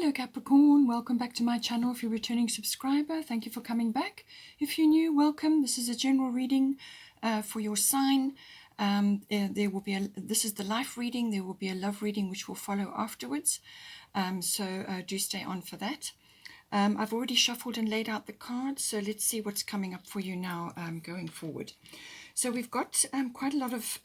Hello Capricorn, welcome back to my channel. If you're a returning subscriber, thank you for coming back. If you're new, welcome. This is a general reading for your sign. This is the life reading. There will be a love reading which will follow afterwards. So do stay on for that. I've already shuffled and laid out the cards, so let's see what's coming up for you now going forward. So we've got quite a lot of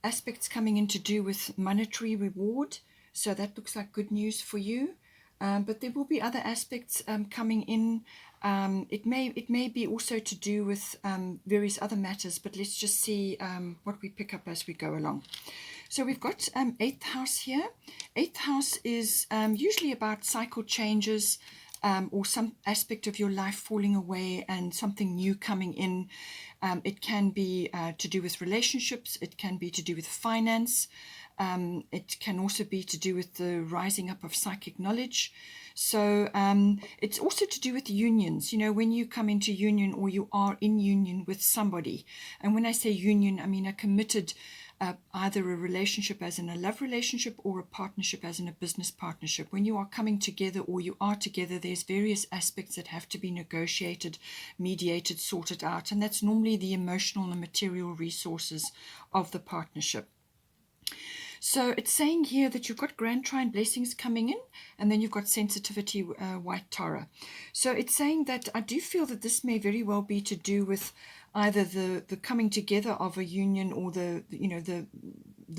aspects coming in to do with monetary reward. So that looks like good news for you, but there will be other aspects coming in. It may be also to do with various other matters, but let's just see what we pick up as we go along. So we've got 8th house here. 8th house is usually about cycle changes, or some aspect of your life falling away and something new coming in. It can be to do with relationships. It can be to do with finance. It can also be to do with the rising up of psychic knowledge. So it's also to do with unions. You know, when you come into union or you are in union with somebody. And when I say union, I mean a committed either a relationship as in a love relationship or a partnership as in a business partnership. When you are coming together or you are together, there's various aspects that have to be negotiated, mediated, sorted out. And that's normally the emotional and material resources of the partnership. So it's saying here that you've got grand trine blessings coming in, and then you've got sensitivity, white Tara. So it's saying that I do feel that this may very well be to do with either the coming together of a union or the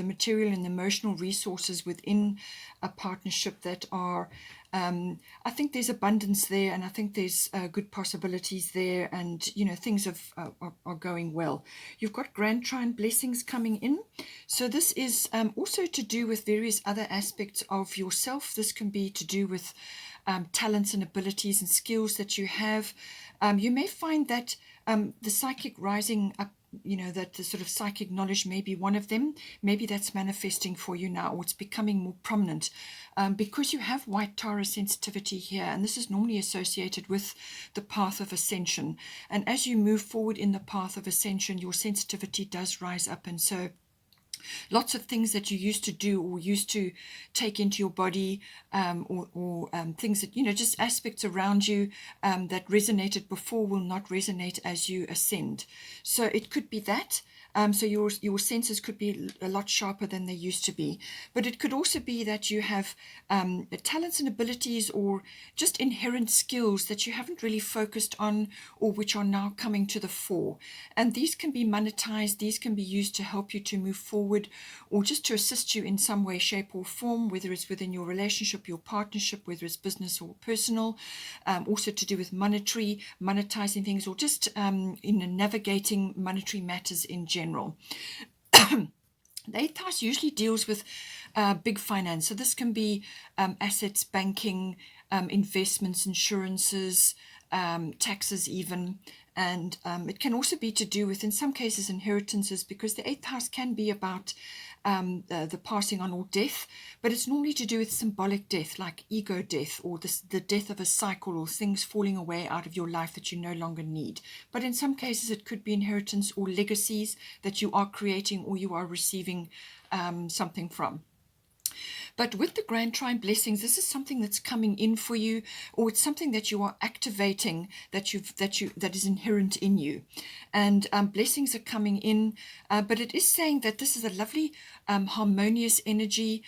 material and emotional resources within a partnership that are, I think there's abundance there, and I think there's good possibilities there, and things are going well. You've got grand trine blessings coming in, so this is also to do with various other aspects of yourself. This can be to do with talents and abilities and skills that you have. You may find that the psychic rising up, that the sort of psychic knowledge may be one of them. Maybe that's manifesting for you now, or it's becoming more prominent because you have white Tara sensitivity here, and this is normally associated with the path of ascension. And as you move forward in the path of ascension, your sensitivity does rise up, and so lots of things that you used to do or used to take into your body, or things that, just aspects around you that resonated before will not resonate as you ascend. So it could be that. So your senses could be a lot sharper than they used to be. But it could also be that you have talents and abilities or just inherent skills that you haven't really focused on, or which are now coming to the fore. And these can be monetized. These can be used to help you to move forward, or just to assist you in some way, shape or form, whether it's within your relationship, your partnership, whether it's business or personal, also to do with monetizing things, or just navigating monetary matters in general. The 8th house usually deals with big finance. So this can be assets, banking, investments, insurances, taxes even. And it can also be to do with, in some cases, inheritances, because the 8th house can be about the passing on or death, but it's normally to do with symbolic death, like ego death, or the death of a cycle, or things falling away out of your life that you no longer need. But in some cases, it could be inheritance or legacies that you are creating or you are receiving something from. But with the grand trine blessings, this is something that's coming in for you, or it's something that you are activating that is inherent in you. And blessings are coming in, but it is saying that this is a lovely harmonious energy.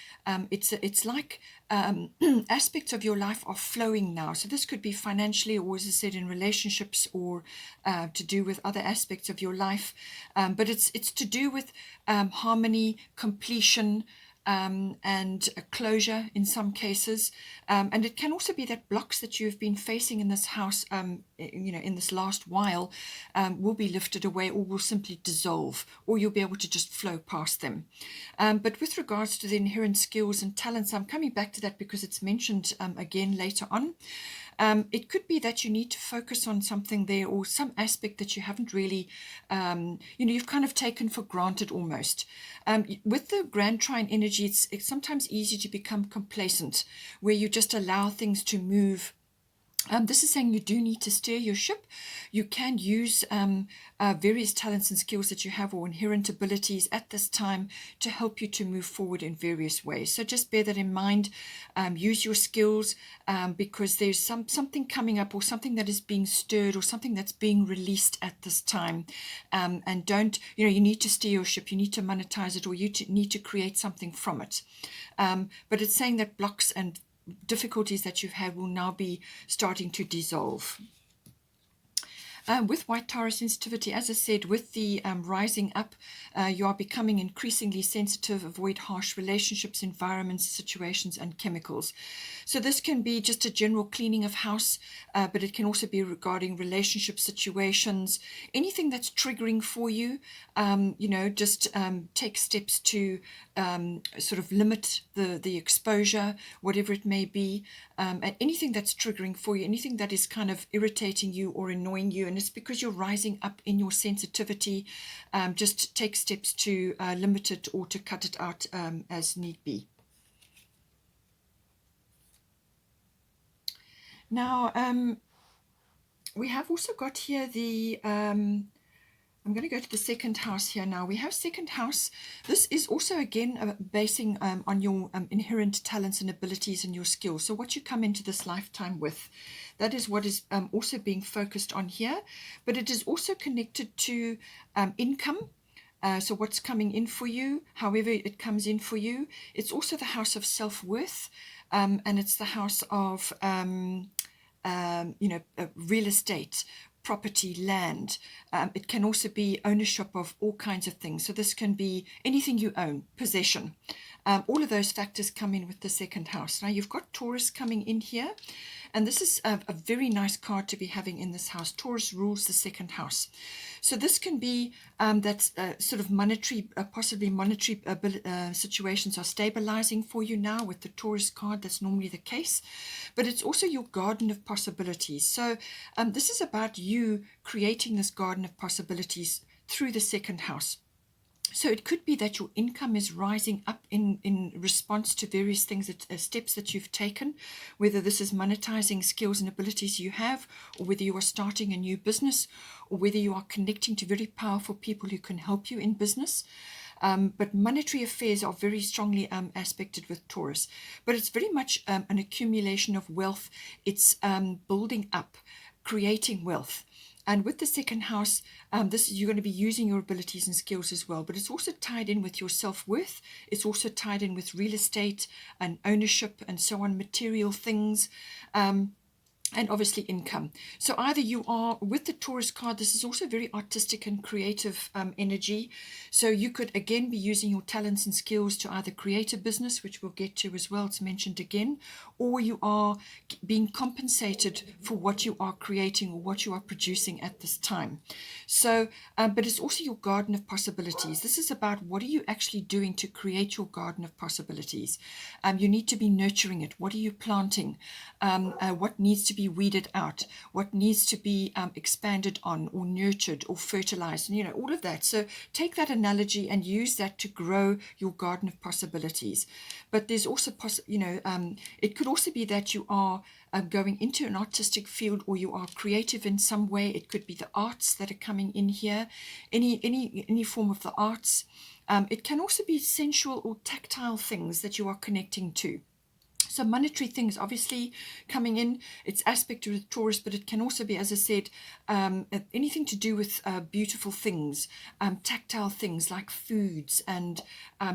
It's like aspects of your life are flowing now. So this could be financially, or as I said, in relationships, or to do with other aspects of your life. But it's to do with harmony, completion, and a closure in some cases, and it can also be that blocks that you've been facing in this house, in this last while, will be lifted away, or will simply dissolve, or you'll be able to just flow past them. But with regards to the inherent skills and talents, I'm coming back to that because it's mentioned again later on. It could be that you need to focus on something there, or some aspect that you haven't really, you've kind of taken for granted almost. With the grand trine energy, it's sometimes easy to become complacent, where you just allow things to move This is saying you do need to steer your ship. You can use various talents and skills that you have or inherent abilities at this time to help you to move forward in various ways. So just bear that in mind. Use your skills because there's something coming up or something that is being stirred or something that's being released at this time. And don't, you need to steer your ship. You need to monetize it, or you need to create something from it. But it's saying that blocks and difficulties that you've had will now be starting to dissolve. With white Taurus sensitivity, as I said, with the rising up, you are becoming increasingly sensitive. Avoid harsh relationships, environments, situations, and chemicals. So this can be just a general cleaning of house, but it can also be regarding relationship situations, anything that's triggering for you. Just take steps to sort of limit the exposure, whatever it may be, and anything that's triggering for you, anything that is kind of irritating you or annoying you, and it's because you're rising up in your sensitivity. Just take steps to limit it or to cut it out as need be. Now, we have also got here the I'm going to go to the second house here now. We have second house. This is also, again, basing on your inherent talents and abilities and your skills. So what you come into this lifetime with, that is what is also being focused on here. But it is also connected to income. So what's coming in for you, however it comes in for you. It's also the house of self-worth, and it's the house of, real estate, property, land. It can also be ownership of all kinds of things. So this can be anything you own, possession. All of those factors come in with the second house. Now you've got Taurus coming in here, and this is a very nice card to be having in this house. Taurus rules the second house. So this can be that sort of monetary, possibly monetary situations are stabilizing for you now with the Taurus card. That's normally the case. But it's also your garden of possibilities. So this is about you creating this garden of possibilities through the second house. So it could be that your income is rising up in response to various things, steps that you've taken, whether this is monetizing skills and abilities you have, or whether you are starting a new business, or whether you are connecting to very powerful people who can help you in business. But monetary affairs are very strongly aspected with Taurus. But it's very much an accumulation of wealth. It's building up, creating wealth. And with the second house, you're going to be using your abilities and skills as well. But it's also tied in with your self-worth. It's also tied in with real estate and ownership and so on, material things. And obviously income. So either you are, with the Taurus card, this is also very artistic and creative energy. So you could again be using your talents and skills to either create a business, which we'll get to as well, it's mentioned again, or you are being compensated for what you are creating or what you are producing at this time. So, but it's also your garden of possibilities. This is about what are you actually doing to create your garden of possibilities. You need to be nurturing it. What are you planting? What needs to be weeded out, what needs to be expanded on or nurtured or fertilized, and all of that. So take that analogy and use that to grow your garden of possibilities. But there's also it could also be that you are going into an artistic field, or you are creative in some way. It could be the arts that are coming in here, any form of the arts. It can also be sensual or tactile things that you are connecting to. So monetary things obviously coming in, it's aspect with Taurus, but it can also be, as I said, anything to do with beautiful things, tactile things like foods and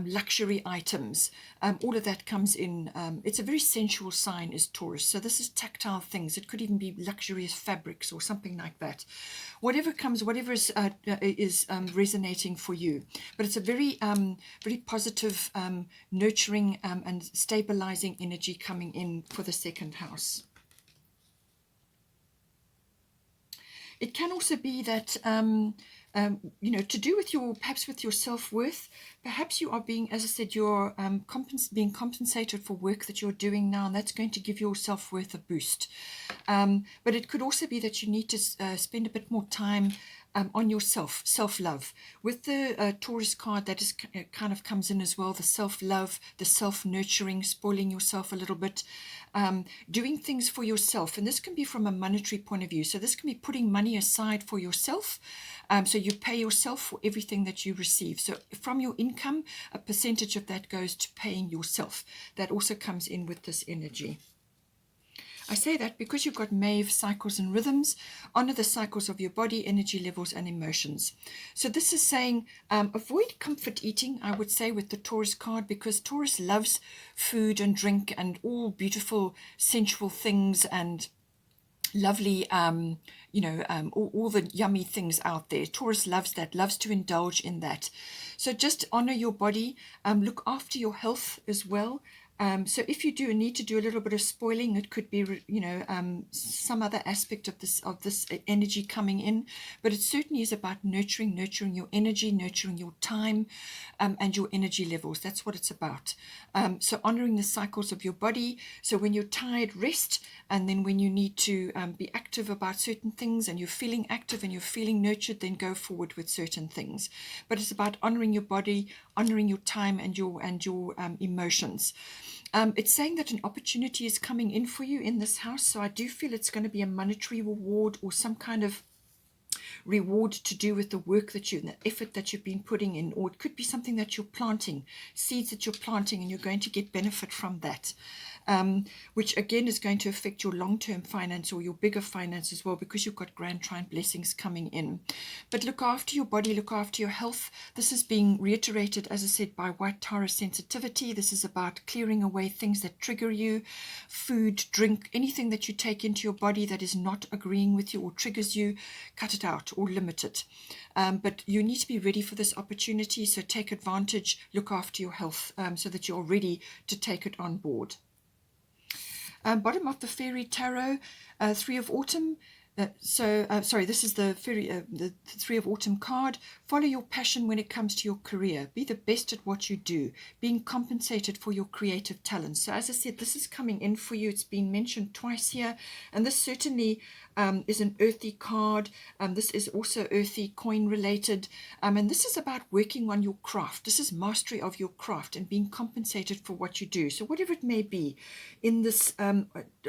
luxury items. All of that comes in. It's a very sensual sign, is Taurus. So this is tactile things. It could even be luxurious fabrics or something like that. Whatever comes, whatever is resonating for you. But it's a very positive, nurturing and stabilizing energy coming in for the second house. It can also be that to do with perhaps with your self-worth. Perhaps you are being, as I said, you're being compensated for work that you're doing now, and that's going to give your self-worth a boost. But it could also be that you need to spend a bit more time on yourself, self-love. With the Taurus card, that is kind of comes in as well, the self-love, the self-nurturing, spoiling yourself a little bit, doing things for yourself. And this can be from a monetary point of view. So this can be putting money aside for yourself. So you pay yourself for everything that you receive. So from your income, a percentage of that goes to paying yourself. That also comes in with this energy. I say that because you've got Maeve, cycles and rhythms. Honor the cycles of your body, energy levels and emotions. So this is saying avoid comfort eating, I would say, with the Taurus card, because Taurus loves food and drink and all beautiful sensual things and lovely, all the yummy things out there. Taurus loves that, loves to indulge in that. So just honor your body, look after your health as well. So if you do need to do a little bit of spoiling, it could be, some other aspect of this energy coming in, but it certainly is about nurturing your energy, nurturing your time, and your energy levels. That's what it's about. So honoring the cycles of your body. So when you're tired, rest, and then when you need to be active about certain things, and you're feeling active and you're feeling nurtured, then go forward with certain things. But it's about honoring your body, honoring your time and your emotions. It's saying that an opportunity is coming in for you in this house. So I do feel it's going to be a monetary reward or some kind of reward to do with the work that you and the effort that you've been putting in, or it could be something that you're planting, seeds that you're planting, and you're going to get benefit from that. Which again is going to affect your long-term finance or your bigger finance as well, because you've got grand trine blessings coming in. But look after your body, look after your health. This is being reiterated, as I said, by White Taurus sensitivity. This is about clearing away things that trigger you, food, drink, anything that you take into your body that is not agreeing with you or triggers you, cut it out or limit it. But you need to be ready for this opportunity, so take advantage, look after your health, so that you're ready to take it on board. Bottom of the Fairy Tarot, Three of Autumn. This is the Three of Autumn card. Follow your passion when it comes to your career. Be the best at what you do. Being compensated for your creative talents. So as I said, this is coming in for you. It's been mentioned twice here. And this certainly is an earthy card. This is also earthy, coin related. And this is about working on your craft. This is mastery of your craft and being compensated for what you do. So whatever it may be in this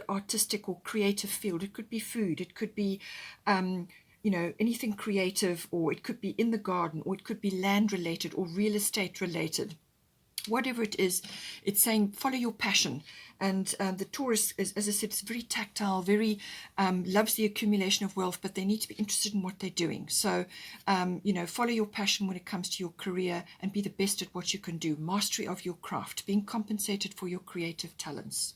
artistic or creative field, it could be food, it could be anything creative, or it could be in the garden, or it could be land related or real estate related. Whatever it is, it's saying follow your passion. And the Taurus is, as I said, it's very tactile, very loves the accumulation of wealth, but they need to be interested in what they're doing. So, follow your passion when it comes to your career and be the best at what you can do. Mastery of your craft, being compensated for your creative talents.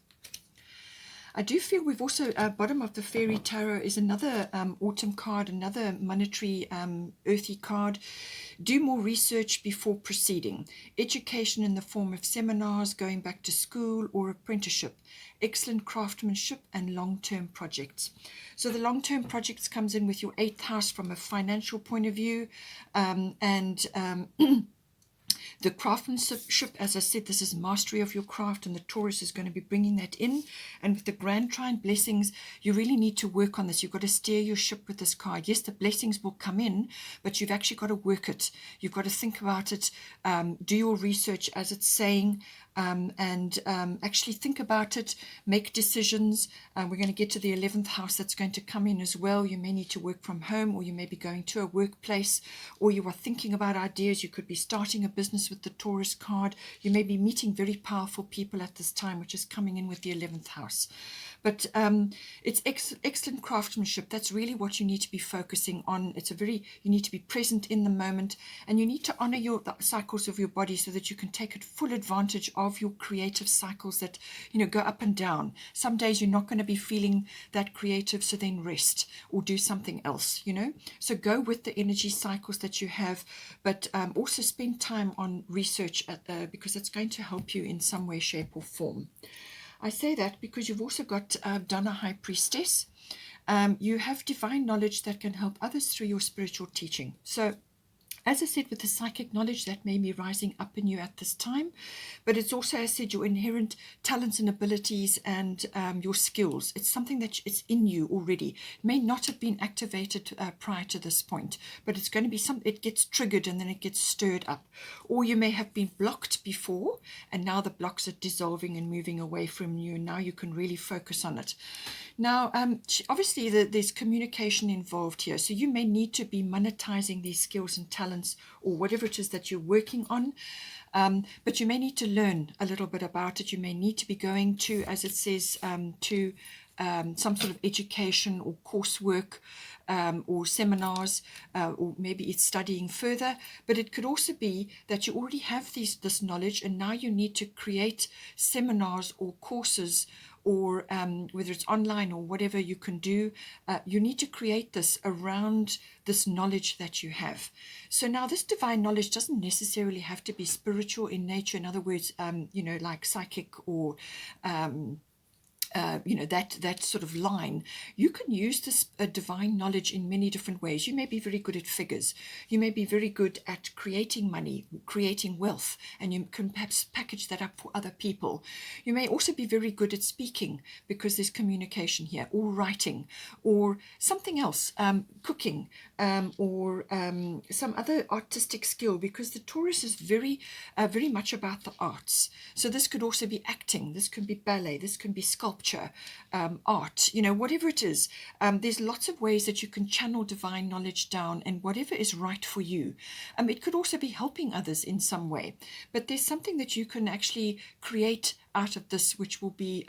I do feel we've also, bottom of the Fairy Tarot is another autumn card, another monetary earthy card. Do more research before proceeding. Education in the form of seminars, going back to school or apprenticeship. Excellent craftsmanship and long-term projects. So the long-term projects comes in with your 8th house from a financial point of view, the craftsmanship, as I said, this is mastery of your craft, and the Taurus is going to be bringing that in. And with the grand trine blessings, you really need to work on this. You've got to steer your ship with this card. Yes, the blessings will come in, but you've actually got to work it. You've got to think about it, do your research as it's saying, and actually think about it, make decisions. We're going to get to the 11th house that's going to come in as well. You may need to work from home, or you may be going to a workplace, or you are thinking about ideas. You could be starting a business with the Taurus card. You may be meeting very powerful people at this time, which is coming in with the 11th house. But it's excellent craftsmanship. That's really what you need to be focusing on. You need to be present in the moment, and you need to honor the cycles of your body so that you can take full advantage of your creative cycles that, go up and down. Some days you're not going to be feeling that creative, so then rest or do something else, So go with the energy cycles that you have, but also spend time on research because it's going to help you in some way, shape or form. I say that because you've also got Dana High Priestess. You have divine knowledge that can help others through your spiritual teaching. So As I said, with the psychic knowledge, that may be rising up in you at this time, but it's also, as I said, your inherent talents and abilities and your skills. It's something that it's in you already. It may not have been activated prior to this point, but it's going to be something, it gets triggered and then it gets stirred up. Or you may have been blocked before, and now the blocks are dissolving and moving away from you, and now you can really focus on it. Now, obviously, there's communication involved here, so you may need to be monetizing these skills and talents or whatever it is that you're working on, but you may need to learn a little bit about it. You may need to be going to, as it says, to some sort of education or coursework or seminars, or maybe it's studying further, but it could also be that you already have this knowledge and now you need to create seminars or courses, or whether it's online or whatever you can do, you need to create this around this knowledge that you have. So now this divine knowledge doesn't necessarily have to be spiritual in nature. In other words, like psychic or that sort of line. You can use this divine knowledge in many different ways. You may be very good at figures. You may be very good at creating money, creating wealth, and you can perhaps package that up for other people. You may also be very good at speaking because there's communication here, or writing, or something else, cooking, or some other artistic skill, because the Taurus is very much about the arts. So this could also be acting, this can be ballet, this can be sculpture, art, whatever it is. There's lots of ways that you can channel divine knowledge down and whatever is right for you. It could also be helping others in some way, but there's something that you can actually create out of this, which will be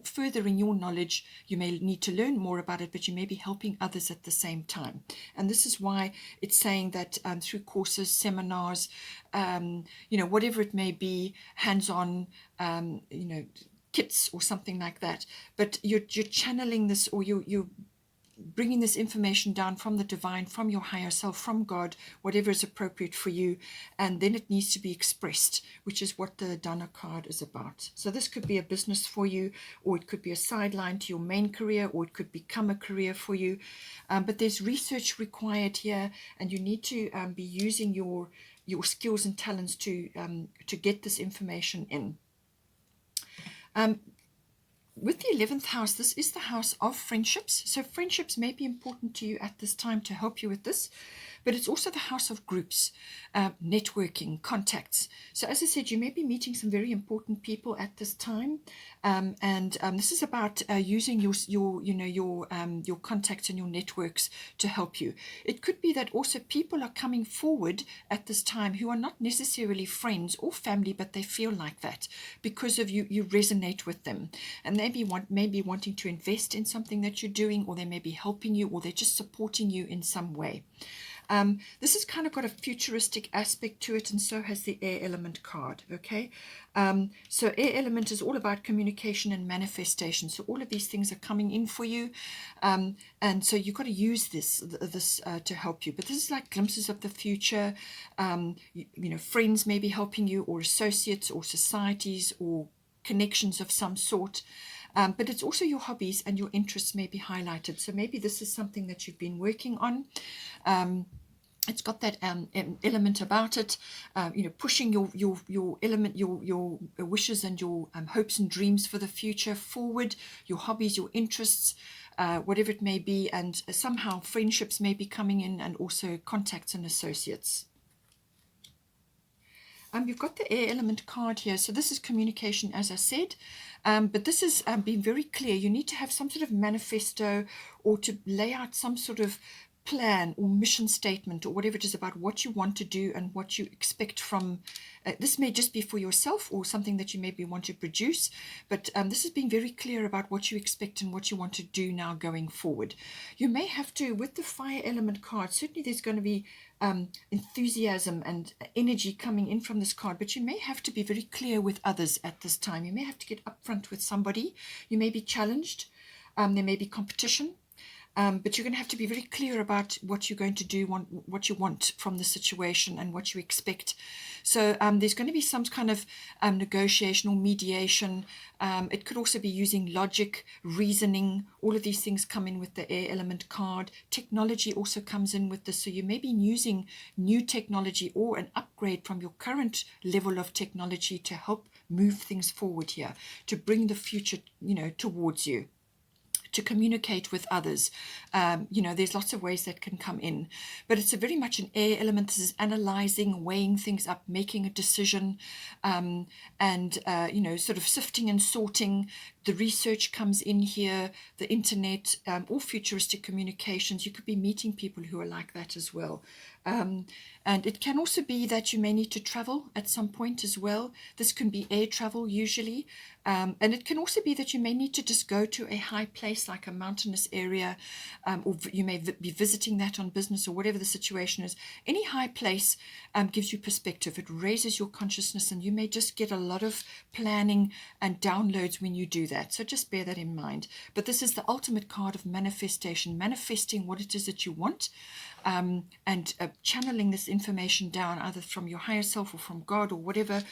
furthering your knowledge. You may need to learn more about it, but you may be helping others at the same time. And this is why it's saying that through courses, seminars, whatever it may be, hands-on, kits or something like that, but you're channeling this, or you're bringing this information down from the divine, from your higher self, from God, whatever is appropriate for you, and then it needs to be expressed, which is what the Dana card is about. So this could be a business for you, or it could be a sideline to your main career, or it could become a career for you, but there's research required here, and you need to be using your skills and talents to get this information in. With the 11th house, this is the house of friendships. So friendships may be important to you at this time to help you with this, but it's also the house of groups, networking, contacts. So as I said, you may be meeting some very important people at this time, and this is about using your contacts and your networks to help you. It could be that also people are coming forward at this time who are not necessarily friends or family, but they feel like that because of you resonate with them, and they may be wanting to invest in something that you're doing, or they may be helping you, or they're just supporting you in some way. This has kind of got a futuristic aspect to it, and so has the air element card, okay? So air element is all about communication and manifestation. So all of these things are coming in for you, and so you've got to use this to help you. But this is like glimpses of the future. Friends may be helping you, or associates, or societies, or connections of some sort. But it's also your hobbies and your interests may be highlighted. So maybe this is something that you've been working on. It's got that element about it, pushing your element, your wishes and your hopes and dreams for the future forward, your hobbies, your interests, whatever it may be, and somehow friendships may be coming in, and also contacts and associates. You've got the air element card here. So this is communication, as I said, but this is being very clear. You need to have some sort of manifesto, or to lay out some sort of plan or mission statement, or whatever it is, about what you want to do and what you expect from this may just be for yourself, or something that you maybe want to produce, but this is being very clear about what you expect and what you want to do now going forward. You may have to, with the fire element card, certainly there's going to be enthusiasm and energy coming in from this card, but you may have to be very clear with others at this time. You may have to get upfront with somebody. You may be challenged. There may be competition. But you're going to have to be very clear about what you're going to do, what you want from the situation and what you expect. So there's going to be some kind of negotiation or mediation. It could also be using logic, reasoning. All of these things come in with the air element card. Technology also comes in with this. So you may be using new technology or an upgrade from your current level of technology to help move things forward here, to bring the future, towards you, to communicate with others. There's lots of ways that can come in, but it's a very much an air element. This is analyzing, weighing things up, making a decision, and sort of sifting and sorting. The research comes in here, the internet, all futuristic communications. You could be meeting people who are like that as well. And it can also be that you may need to travel at some point as well. This can be air travel usually. And it can also be that you may need to just go to a high place like a mountainous area, or you may be visiting that on business or whatever the situation is. Any high place gives you perspective. It raises your consciousness, and you may just get a lot of planning and downloads when you do that. So just bear that in mind. But this is the ultimate card of manifestation, manifesting what it is that you want, and channeling this information down either from your higher self or from God or whatever,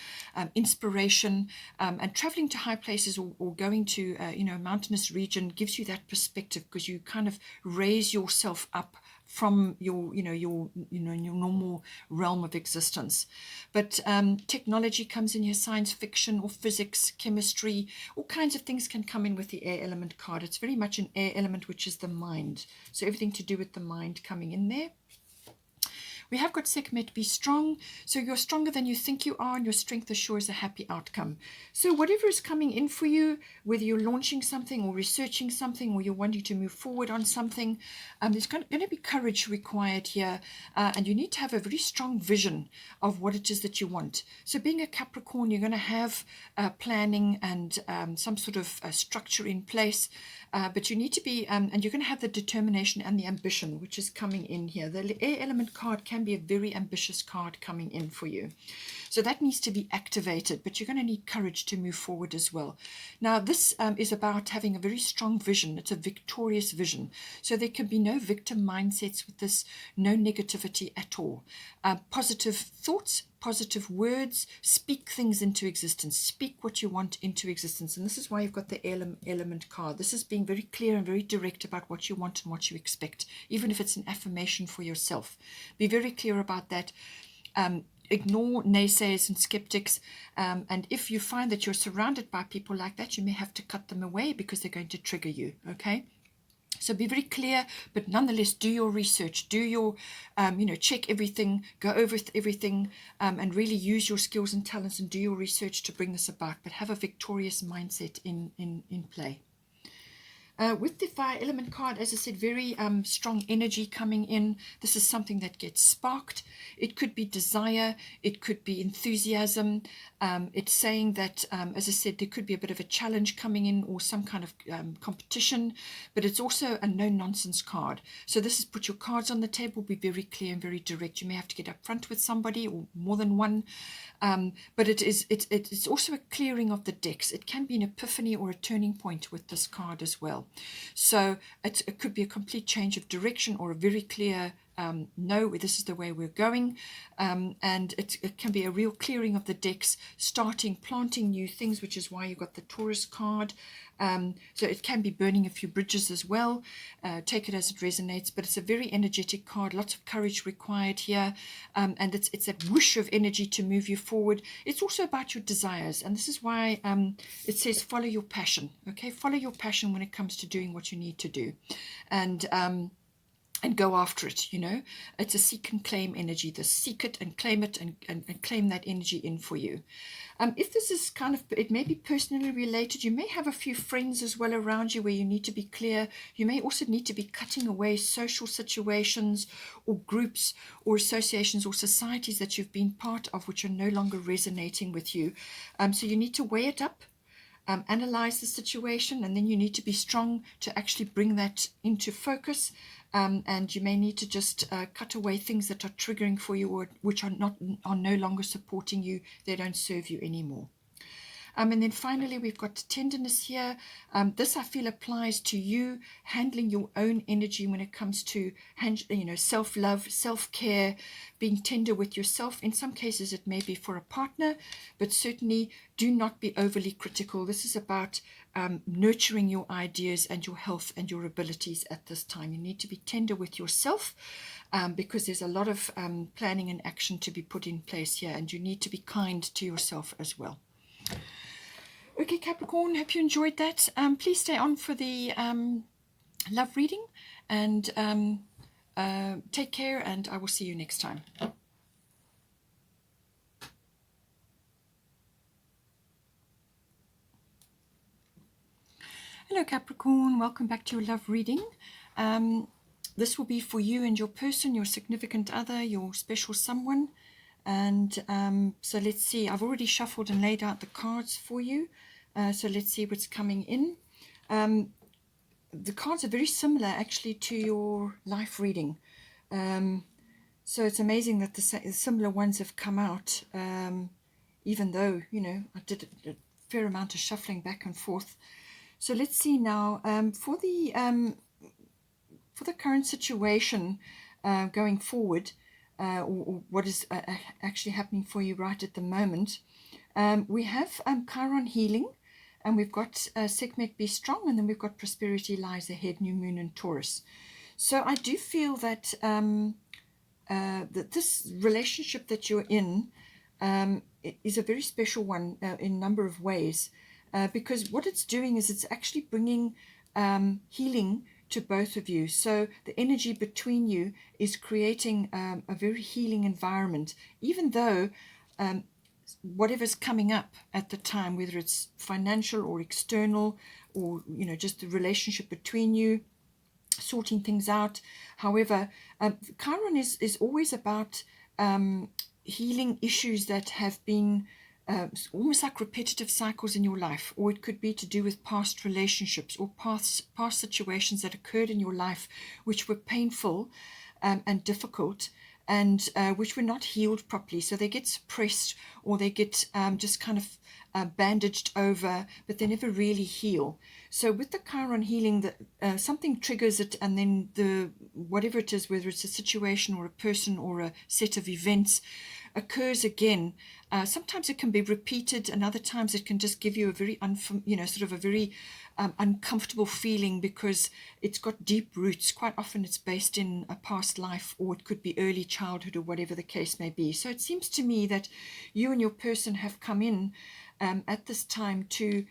inspiration, and traveling to high places or going to a mountainous region gives you that perspective, because you kind of raise yourself up from your normal realm of existence. But technology comes in here, science fiction or physics, chemistry, all kinds of things can come in with the air element card. It's very much an air element, which is the mind. So everything to do with the mind coming in there. We have got Sekhmet, be strong. So you're stronger than you think you are, and your strength assures a happy outcome. So whatever is coming in for you, whether you're launching something or researching something, or you're wanting to move forward on something, there's going to be courage required here. And you need to have a very strong vision of what it is that you want. So being a Capricorn, you're going to have planning and some sort of structure in place. But you need to be, and you're going to have the determination and the ambition, which is coming in here. The air element card can be a very ambitious card coming in for you. So that needs to be activated, but you're going to need courage to move forward as well. Now, this is about having a very strong vision. It's a victorious vision. So there can be no victim mindsets with this, no negativity at all. Positive thoughts, positive words, speak things into existence, speak what you want into existence. And this is why you've got the element card. This is being very clear and very direct about what you want and what you expect, even if it's an affirmation for yourself. Be very clear about that. Ignore naysayers and skeptics, and if you find that you're surrounded by people like that, you may have to cut them away because they're going to trigger you. Okay, so be very clear, but nonetheless do your research, do your check everything, go over everything, and really use your skills and talents and do your research to bring this about, but have a victorious mindset in play. With the fire element card, as I said, very strong energy coming in. This is something that gets sparked. It could be desire. It could be enthusiasm. It's saying that, as I said, there could be a bit of a challenge coming in or some kind of competition, but it's also a no-nonsense card. So this is put your cards on the table, be very clear and very direct. You may have to get up front with somebody or more than one, but it's also a clearing of the decks. It can be an epiphany or a turning point with this card as well. So it could be a complete change of direction or a very clear no, this is the way we're going, and it can be a real clearing of the decks, planting new things, which is why you got the Taurus card. So it can be burning a few bridges as well. Take it as it resonates, but it's a very energetic card, lots of courage required here, and it's that whoosh of energy to move you forward. It's also about your desires, and this is why it says follow your passion. Okay, follow your passion when it comes to doing what you need to do, and go after it. It's a seek and claim energy. Seek it and claim it, and claim that energy in for you. If this is it may be personally related. You may have a few friends as well around you where you need to be clear. You may also need to be cutting away social situations or groups or associations or societies that you've been part of which are no longer resonating with you. So you need to weigh it up. Analyze the situation, and then you need to be strong to actually bring that into focus, and you may need to just cut away things that are triggering for you or which are no longer supporting you. They don't serve you anymore. And then finally, we've got tenderness here. This I feel applies to you handling your own energy when it comes to self-love, self-care, being tender with yourself. In some cases, it may be for a partner, but certainly do not be overly critical. This is about nurturing your ideas and your health and your abilities at this time. You need to be tender with yourself because there's a lot of planning and action to be put in place here, and you need to be kind to yourself as well. Okay, Capricorn, hope you enjoyed that. Please stay on for the love reading, and take care, and I will see you next time. Hello, Capricorn. Welcome back to your love reading. This will be for you and your person, your significant other, your special someone. And so let's see. I've already shuffled and laid out the cards for you. So let's see what's coming in. The cards are very similar, actually, to your life reading. So it's amazing that the similar ones have come out, even though, I did a fair amount of shuffling back and forth. So let's see now, for the current situation going forward, or what is actually happening for you right at the moment, we have Chiron healing, and we've got Sekhmet be strong, and then we've got prosperity lies ahead, new moon and Taurus. So I do feel that that this relationship that you're in is a very special one in a number of ways, because what it's doing is it's actually bringing healing to both of you. So the energy between you is creating a very healing environment, even though whatever's coming up at the time, whether it's financial or external, or just the relationship between you, sorting things out. However, Chiron is always about healing issues that have been almost like repetitive cycles in your life, or it could be to do with past relationships or past situations that occurred in your life which were painful and difficult, and which were not healed properly. So they get suppressed, or they get just kind of bandaged over, but they never really heal. So with the Chiron healing, something triggers it, and then whatever it is, whether it's a situation or a person or a set of events, occurs again. Sometimes it can be repeated, and other times it can just give you a very uncomfortable feeling because it's got deep roots. Quite often it's based in a past life, or it could be early childhood, or whatever the case may be. So it seems to me that you and your person have come in at this time to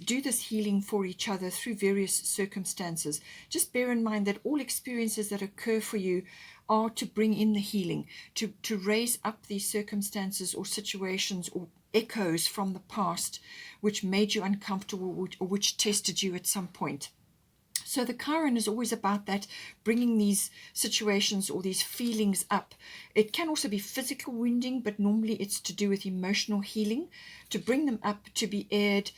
do this healing for each other through various circumstances. Just bear in mind that all experiences that occur for you are to bring in the healing, to raise up these circumstances or situations or echoes from the past which made you uncomfortable, or which tested you at some point. So the Chiron is always about that, bringing these situations or these feelings up. It can also be physical wounding, but normally it's to do with emotional healing, to bring them up, to be aired.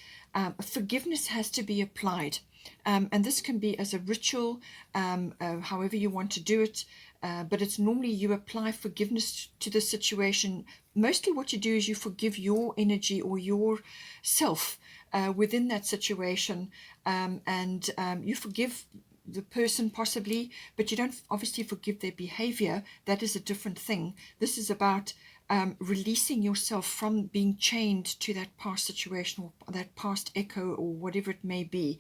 Forgiveness has to be applied. And this can be as a ritual, however you want to do it. But it's normally you apply forgiveness to the situation. Mostly what you do is you forgive your energy or yourself within that situation, and you forgive the person possibly, but you don't obviously forgive their behavior. That is a different thing. This is about releasing yourself from being chained to that past situation or that past echo or whatever it may be.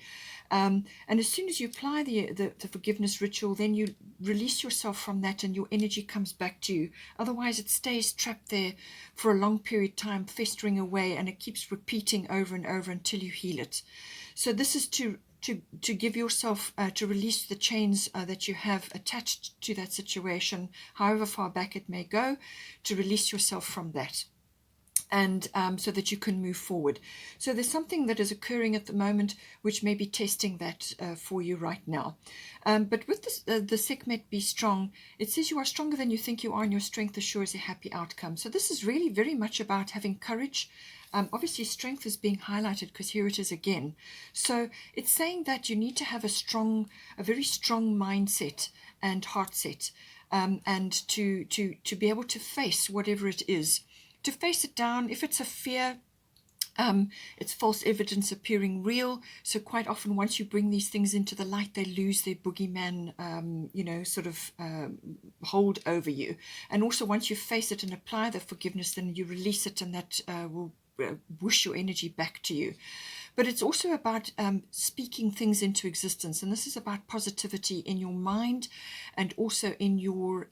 And as soon as you apply the forgiveness ritual, then you release yourself from that, and your energy comes back to you. Otherwise, it stays trapped there for a long period of time, festering away, and it keeps repeating over and over until you heal it. So this is to give yourself, to release the chains that you have attached to that situation, however far back it may go, to release yourself from that, and so that you can move forward. So there's something that is occurring at the moment which may be testing that for you right now. But with this, the Sekhmet be strong, it says you are stronger than you think you are, and your strength assures a happy outcome. So this is really very much about having courage. Obviously, strength is being highlighted because here it is again. So it's saying that you need to have a very strong mindset and heart set, and to be able to face whatever it is, to face it down. If it's a fear, It's false evidence appearing real. So quite often, once you bring these things into the light, they lose their boogeyman, sort of hold over you. And also, once you face it and apply the forgiveness, then you release it, and that will whoosh your energy back to you. But it's also about speaking things into existence. And this is about positivity in your mind and also in your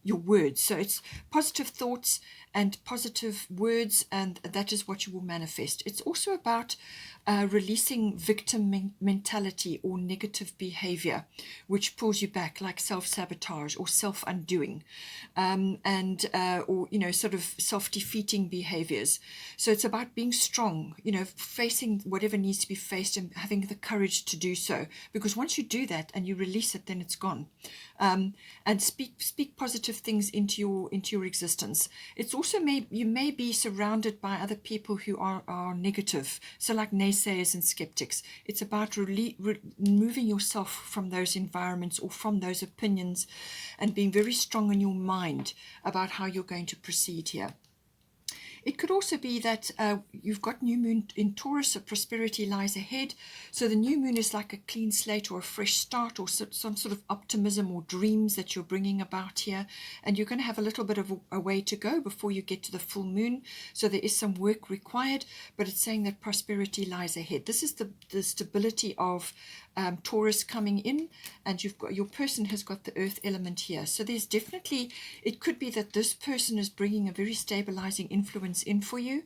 words. So it's positive thoughts and positive words, and that is what you will manifest. It's also about releasing victim mentality or negative behavior, which pulls you back, like self-sabotage or self-undoing, or sort of self-defeating behaviors. So it's about being strong, facing whatever needs to be faced and having the courage to do so. Because once you do that and you release it, then it's gone. And speak positive things into your existence. It's also you may be surrounded by other people who are negative, so like naysayers and skeptics. It's about removing yourself from those environments or from those opinions, and being very strong in your mind about how you're going to proceed here. It could also be that you've got new moon in Taurus, so prosperity lies ahead. So the new moon is like a clean slate or a fresh start, or some sort of optimism or dreams that you're bringing about here. And you're going to have a little bit of a way to go before you get to the full moon. So there is some work required, but it's saying that prosperity lies ahead. This is the stability of Taurus coming in, and your person has got the earth element here. So there's definitely, it could be that this person is bringing a very stabilizing influence in for you.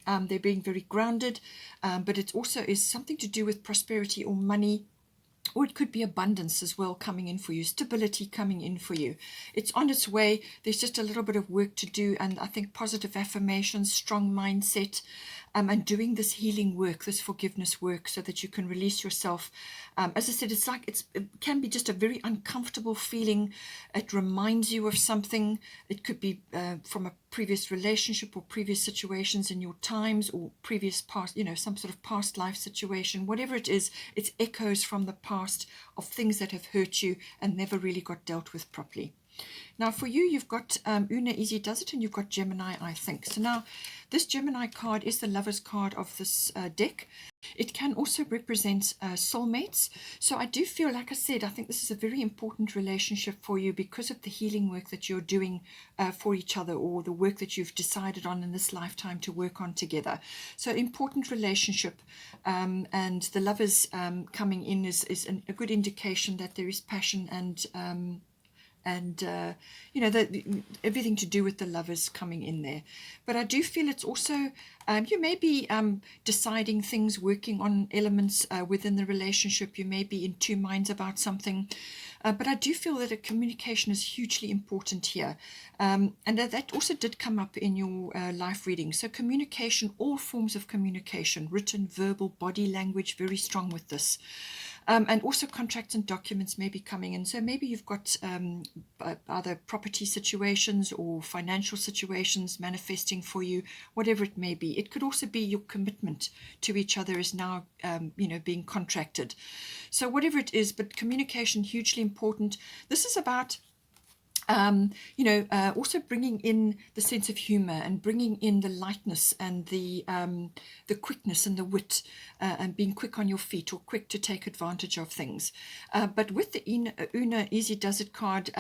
They're being very grounded, but it also is something to do with prosperity or money, or it could be abundance as well coming in for you, stability coming in for you. It's on its way. There's just a little bit of work to do, and I think positive affirmations, strong mindset, and doing this healing work, this forgiveness work, so that you can release yourself. As I said, it can be just a very uncomfortable feeling. It reminds you of something. It could be from a previous relationship or previous situations in your times, or previous past, some sort of past life situation. Whatever it is, it's echoes from the past of things that have hurt you and never really got dealt with properly. Now for you, you've got Una Easy Does It, and you've got Gemini, I think. So now this Gemini card is the Lover's card of this deck. It can also represent soulmates. So I do feel, like I said, I think this is a very important relationship for you because of the healing work that you're doing for each other, or the work that you've decided on in this lifetime to work on together. So important relationship, and the Lovers coming in is a good indication that there is passion and everything to do with the Lovers coming in there. But I do feel it's also, you may be deciding things, working on elements within the relationship. You may be in two minds about something. But I do feel that a communication is hugely important here. And that also did come up in your life reading. So communication, all forms of communication, written, verbal, body language, very strong with this. And also contracts and documents may be coming in. So maybe you've got either property situations or financial situations manifesting for you, whatever it may be. It could also be your commitment to each other is now, being contracted. So whatever it is, but communication, hugely important. This is about also bringing in the sense of humor, and bringing in the lightness and the quickness and the wit, and being quick on your feet, or quick to take advantage of things. But with the Una Easy Does It card,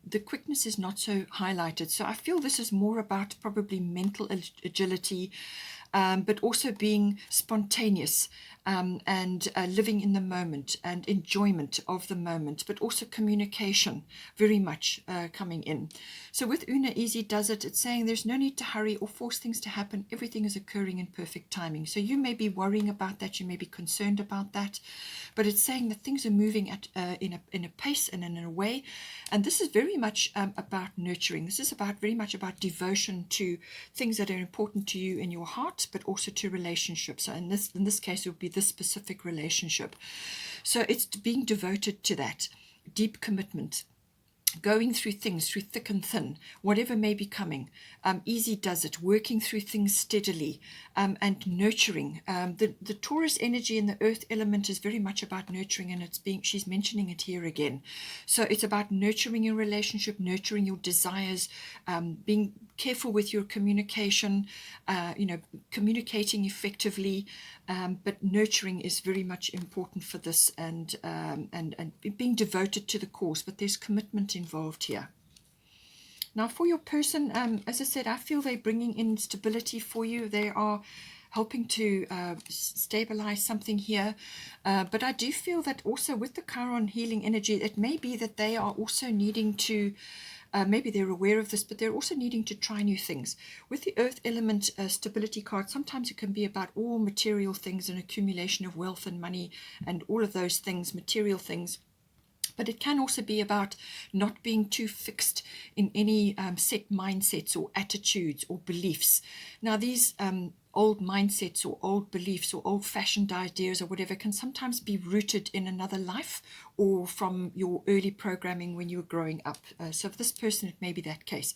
the quickness is not so highlighted. So I feel this is more about probably mental agility, but also being spontaneous, and living in the moment and enjoyment of the moment, but also communication very much coming in. So with Una Easy Does It, it's saying there's no need to hurry or force things to happen. Everything is occurring in perfect timing. So you may be worrying about that, you may be concerned about that, but it's saying that things are moving at in a pace and in a way. And this is very much about nurturing. This is very much about devotion to things that are important to you in your heart, but also to relationships. So in this case, it would be this specific relationship. So it's being devoted to that deep commitment. going through things through thick and thin, whatever may be coming. Easy does it, working through things steadily, and nurturing. The Taurus energy in the earth element is very much about nurturing, and she's mentioning it here again. So it's about nurturing your relationship, nurturing your desires, being careful with your communication, communicating effectively, but nurturing is very much important for this, and being devoted to the cause, but there's commitment involved here. Now for your person, as I said, I feel they're bringing in stability for you. They are helping to stabilize something here, but I do feel that also with the Chiron healing energy, it may be that they are also needing to maybe they're aware of this, but they're also needing to try new things. With the earth element stability card, sometimes it can be about all material things and accumulation of wealth and money and all of those things, material things. But it can also be about not being too fixed in any set mindsets or attitudes or beliefs. Now, these old mindsets or old beliefs or old-fashioned ideas or whatever can sometimes be rooted in another life or from your early programming when you were growing up. So for this person, it may be that case.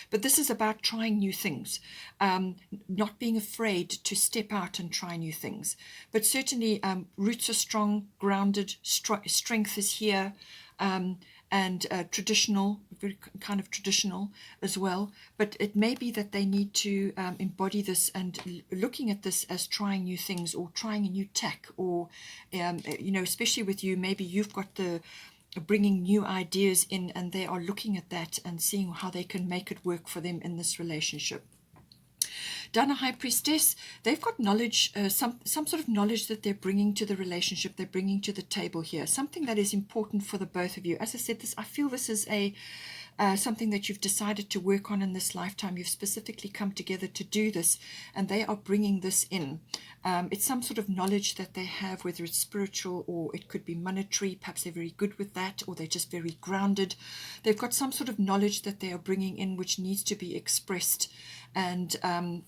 But this is about trying new things, not being afraid to step out and try new things. But certainly roots are strong, grounded, strength is here, and traditional, very kind of traditional as well. But it may be that they need to embody this and looking at this as trying new things or trying a new tack, or especially with you, maybe you've got the bringing new ideas in, and they are looking at that and seeing how they can make it work for them in this relationship. Down a high priestess, they've got knowledge, some sort of knowledge that they're bringing to the relationship, they're bringing to the table here, something that is important for the both of you. As I said, I feel this is something that you've decided to work on in this lifetime. You've specifically come together to do this, and they are bringing this in. It's some sort of knowledge that they have, whether it's spiritual or it could be monetary. Perhaps they're very good with that, or they're just very grounded. They've got some sort of knowledge that they are bringing in which needs to be expressed, and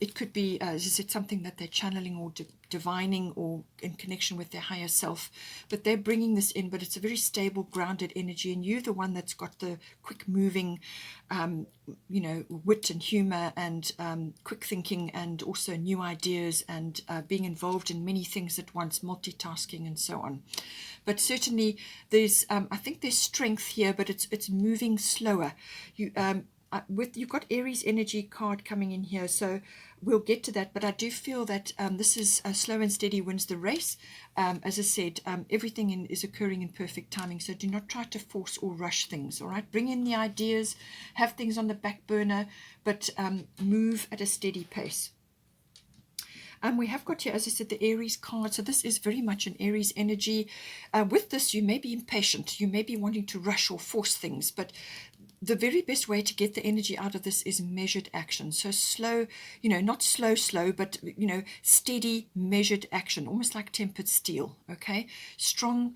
it could be, as I said, something that they're channeling or divining or in connection with their higher self, but they're bringing this in. But it's a very stable, grounded energy, and you're the one that's got the quick moving wit and humor and quick thinking, and also new ideas, and being involved in many things at once, multitasking and so on. But certainly there's I think there's strength here, but it's moving slower. You've got Aries energy card coming in here, so we'll get to that. But I do feel that this is slow and steady wins the race. As I said, everything is occurring in perfect timing, so do not try to force or rush things. All right, bring in the ideas, have things on the back burner, but move at a steady pace. We have got here, as I said, the Aries card. So this is very much an Aries energy. With this, you may be impatient. You may be wanting to rush or force things, but the very best way to get the energy out of this is measured action. So slow, not slow, but, steady, measured action, almost like tempered steel, okay? Strong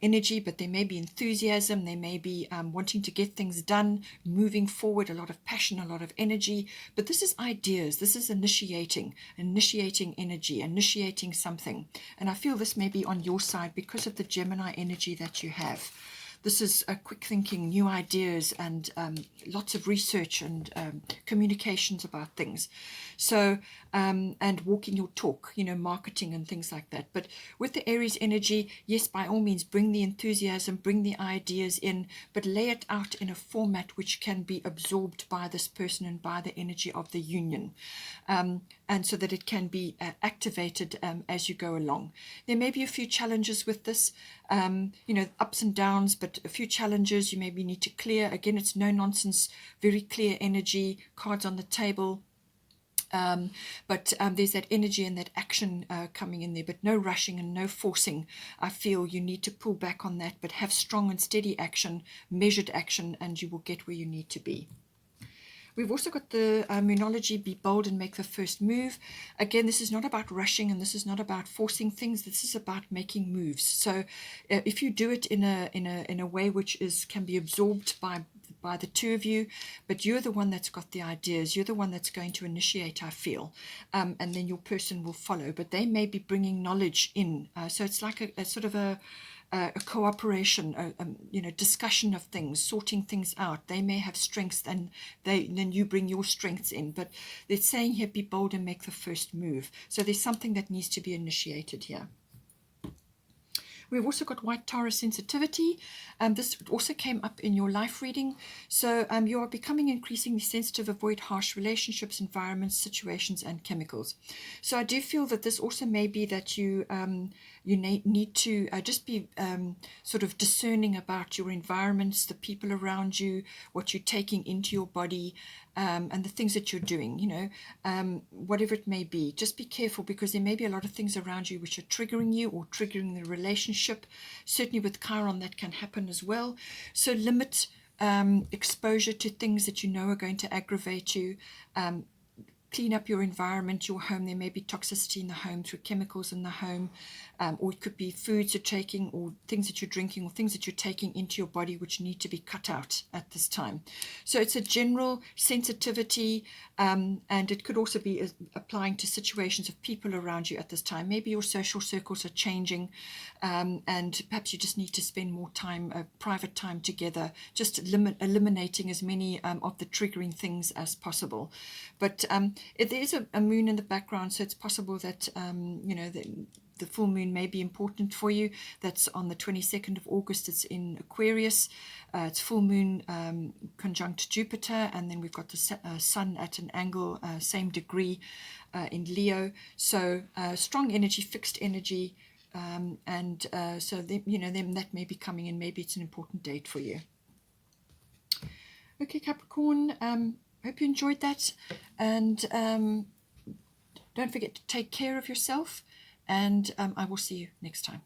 energy, but there may be enthusiasm, there may be wanting to get things done, moving forward, a lot of passion, a lot of energy. But this is ideas, this is initiating energy, initiating something. And I feel this may be on your side because of the Gemini energy that you have. This is quick thinking, new ideas, and lots of research and communications about things. So, and walking your talk, marketing and things like that. But with the Aries energy, yes, by all means, bring the enthusiasm, bring the ideas in, but lay it out in a format which can be absorbed by this person and by the energy of the union. And so that it can be activated as you go along. There may be a few challenges with this, ups and downs, but a few challenges you maybe need to clear. Again, it's no nonsense, very clear energy, cards on the table. But there's that energy and that action coming in there, but no rushing and no forcing. I feel you need to pull back on that, but have strong and steady action, measured action, and you will get where you need to be. We've also got the Moonology, be bold and make the first move. Again, this is not about rushing, and this is not about forcing things. This is about making moves. So if you do it in a way which can be absorbed by the two of you, but you're the one that's got the ideas, you're the one that's going to initiate, I feel, and then your person will follow. But they may be bringing knowledge in. So it's like a sort of a a cooperation, discussion of things, sorting things out. They may have strengths, and then you bring your strengths in. But it's saying here, be bold and make the first move. So there's something that needs to be initiated here. We've also got white Taurus sensitivity. This also came up in your life reading. So you are becoming increasingly sensitive, avoid harsh relationships, environments, situations, and chemicals. So I do feel that this also may be that you need to just be sort of discerning about your environments, the people around you, what you're taking into your body, and the things that you're doing, whatever it may be. Just be careful, because there may be a lot of things around you which are triggering you or triggering the relationship. Certainly with Chiron, that can happen as well. So limit exposure to things that you know are going to aggravate you. Clean up your environment, your home. There may be toxicity in the home through chemicals in the home, or it could be foods you're taking, or things that you're drinking, or things that you're taking into your body which need to be cut out at this time. So it's a general sensitivity, and it could also be applying to situations of people around you at this time. Maybe your social circles are changing, and perhaps you just need to spend more time, private time together, just eliminating as many of the triggering things as possible. But there is a moon in the background, so it's possible that the full moon may be important for you. That's on the 22nd of August. It's in Aquarius. It's full moon conjunct Jupiter, and then we've got the sun at an angle, same degree in Leo. So strong energy, fixed energy, and so then that may be coming in. Maybe it's an important date for you. Okay, Capricorn. Hope you enjoyed that, and don't forget to take care of yourself, and I will see you next time.